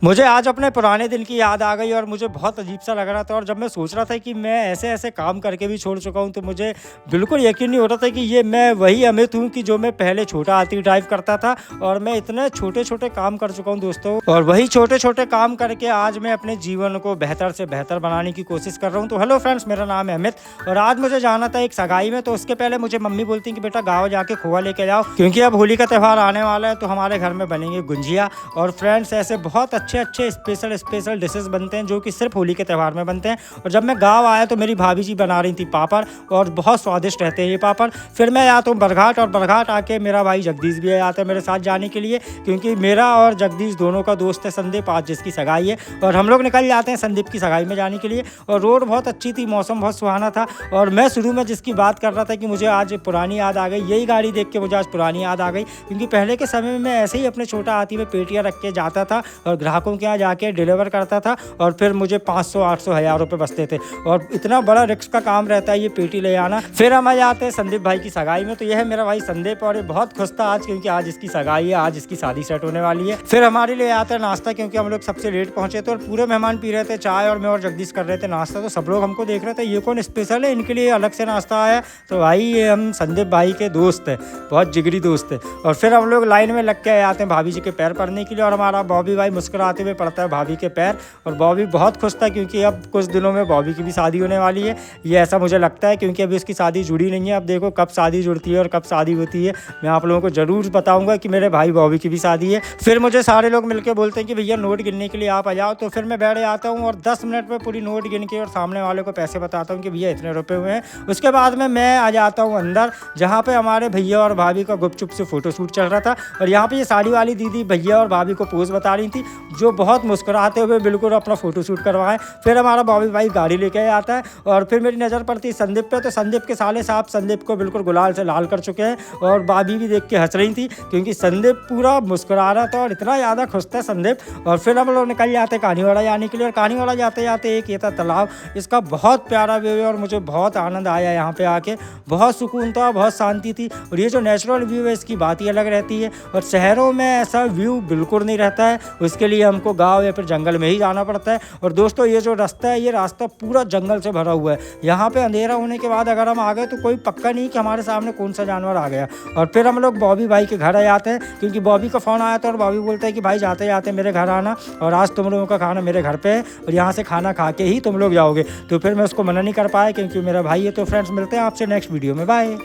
मुझे आज अपने पुराने दिन की याद आ गई और मुझे बहुत अजीब सा लग रहा था। और जब मैं सोच रहा था कि मैं ऐसे-ऐसे काम करके भी छोड़ चुका हूँ, तो मुझे बिल्कुल यकीन नहीं हो रहा था कि ये मैं वही अमित हूँ कि जो मैं पहले छोटा हाथी ड्राइव करता था। और मैं इतने छोटे-छोटे काम कर चुका हूँ दोस्तों, और वही छोटे-छोटे काम करके आज मैं अपने जीवन को बेहतर से बेहतर बनाने की कोशिश कर रहा हूँ। तो हेलो फ्रेंड्स, मेरा नाम है अमित और आज मुझे जाना था एक सगाई में। तो उसके पहले मुझे मम्मी बोलती है कि बेटा गाँव जाके खोआ लेके जाओ, क्योंकि अब होली का त्यौहार आने वाला है, तो हमारे घर में बनेंगे गुंजिया। और फ्रेंड्स, ऐसे बहुत अच्छे स्पेशल डिशेस बनते हैं जो कि सिर्फ होली के त्यौहार में बनते हैं। और जब मैं गांव आया तो मेरी भाभी जी बना रही थी पापड़, और बहुत स्वादिष्ट रहते हैं ये पापड़। फिर मैं आता हूँ बरघाट, और बरघाट आके मेरा भाई जगदीश भी आता है मेरे साथ जाने के लिए, क्योंकि मेरा और जगदीश दोनों का दोस्त है संदीप, आज जिसकी सगाई है। और हम लोग निकल जाते हैं संदीप की सगाई में जाने के लिए। और रोड बहुत अच्छी थी, मौसम बहुत सुहाना था। और मैं शुरू में जिसकी बात कर रहा था कि मुझे आज पुरानी याद आ गई, यही गाड़ी देख के मुझे आज पुरानी याद आ गई। क्योंकि पहले के समय में मैं ऐसे ही अपने छोटा हाथी में पेटियाँ रख के जाता था और ग्राहकों के यहाँ जाके डिलीवर करता था, और फिर मुझे 500, 800, 1000 रुपये बचते थे। और इतना बड़ा रिस्क का काम रहता है ये पेटी ले आना। फिर हम आ जाते हैं संदीप भाई की सगाई में। तो यह है मेरा भाई संदीप, और ये बहुत खुश था आज, क्योंकि आज इसकी सगाई है, आज इसकी शादी सेट होने वाली है। फिर हमारे लिए आता है नाश्ता, क्योंकि हम लोग सबसे लेट पहुंचे थे और पूरे मेहमान पी रहे थे चाय, और मैं और जगदीश कर रहे थे नाश्ता। तो सब लोग हमको देख रहे थे, ये कौन स्पेशल है, इनके लिए अलग से नाश्ता आया। तो भाई ये हम संदीप भाई के दोस्त हैं, बहुत जिगरी दोस्त है। और फिर हम लोग लाइन में लग के आते हैं भाभी जी के पैर पड़ने के लिए, और हमारा बॉबी भाई मुस्कुराते हुए पड़ता है भाभी के पैर। और बॉबी बहुत खुश था, क्योंकि अब कुछ दिनों में बॉबी की भी शादी होने वाली है, ये ऐसा मुझे लगता है, क्योंकि अभी उसकी शादी जुड़ी नहीं है। अब देखो कब शादी जुड़ती है और कब शादी होती है, मैं आप लोगों को ज़रूर बताऊंगा कि मेरे भाई बॉबी की भी शादी है। फिर मुझे सारे लोग मिलकर बोलते हैं कि भैया नोट गिनने के लिए आप आ जाओ। तो फिर मैं बैठ जाता हूँ और 10 मिनट में पूरी नोट गिन के और सामने वाले को पैसे बताता हूँ कि भैया इतने रुपए हुए हैं। उसके बाद में मैं आ जाता हूँ अंदर, जहाँ पे हमारे भैया और भाभी का गुपचुप से फोटो शूट चल रहा था। और यहाँ पे ये साड़ी वाली दीदी भैया और भाभी को पोज बता रही थी, जो बहुत मुस्कुराते हुए बिल्कुल अपना फोटो शूट करवाएं। फिर हमारा बॉबी भाई गाड़ी लेके आता है, और फिर मेरी नज़र पड़ती है संदीप पे। तो संदीप के साले साहब संदीप को बिल्कुल गुलाल से लाल कर चुके हैं, और भाभी भी देख के हंस रही थी, क्योंकि संदीप पूरा मुस्कुरा रहा था और इतना ज़्यादा खुश था संदीप। और फिर हम लोग निकल जाते हैं कहानीवाड़ा जाने के लिए। और कहानीवाड़ा जाते जाते एक ये था तालाब, इसका बहुत प्यारा व्यू है और मुझे बहुत आनंद आया यहाँ पे आके, बहुत सुकून था, बहुत शांति थी। और ये जो नेचुरल व्यू है इसकी बात ही अलग रहती है, और शहरों में ऐसा व्यू बिल्कुल नहीं रहता है। उसके लिए हमको गाँव या फिर जंगल में ही जाना पड़ता है। और दोस्तों, ये जो रास्ता है, ये रास्ता पूरा जंगल से भरा हुआ है। यहाँ पे अंधेरा होने के बाद अगर हम आ गए तो कोई पक्का नहीं कि हमारे सामने कौन सा जानवर आ गया। और फिर हम लोग बॉबी भाई के घर आ जाते हैं, क्योंकि बॉबी का फ़ोन आया था और बॉबी बोलता है कि भाई जाते जाते मेरे घर आना, और आज तुम लोगों का खाना मेरे घर पे है, और यहाँ से खाना खा के ही तुम लोग जाओगे। तो फिर मैं उसको मना नहीं कर पाया, क्योंकि मेरा भाई है। तो फ्रेंड्स, मिलते हैं आपसे नेक्स्ट वीडियो में, बाय।